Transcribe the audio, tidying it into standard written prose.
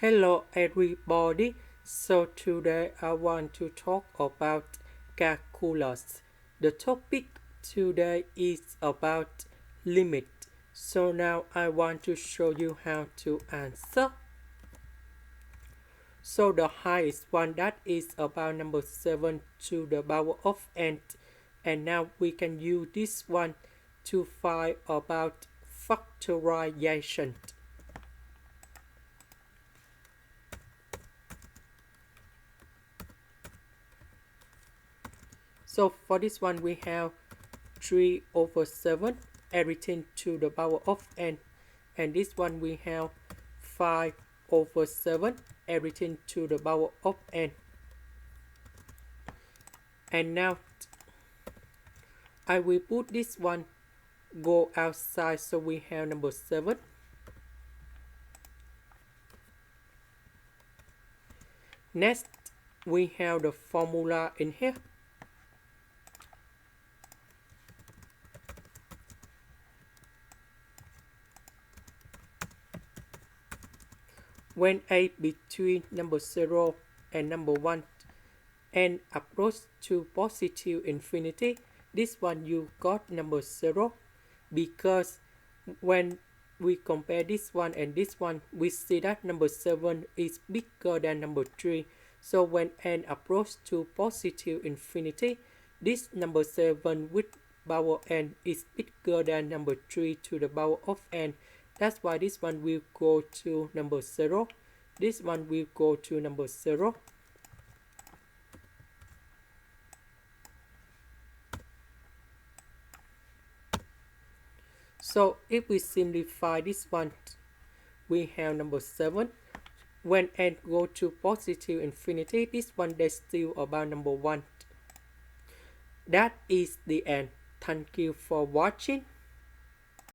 Hello everybody. So today I want to talk about calculus. The topic today is about limit. So now I want to show you how to answer. So the highest one, that is about number 7 to the power of n. And now we can use this one to find about factorization. So for this one we have 3/7 everything to the power of n, and this one we have 5/7 everything to the power of n. And now I will put this one go outside, so we have number 7. Next we have the formula in here. When a between number 0 and number 1 and approach to positive infinity, this one you got number 0, because when we compare this one and this one, we see that number 7 is bigger than number 3. So when n approach to positive infinity, this number 7 with power n is bigger than number 3 to the power of n. That's why this one will go to number 0. This one will go to number 0. So if we simplify this one, we have number 7. When n go to positive infinity, this one is still about number 1. That is the end. Thank you for watching.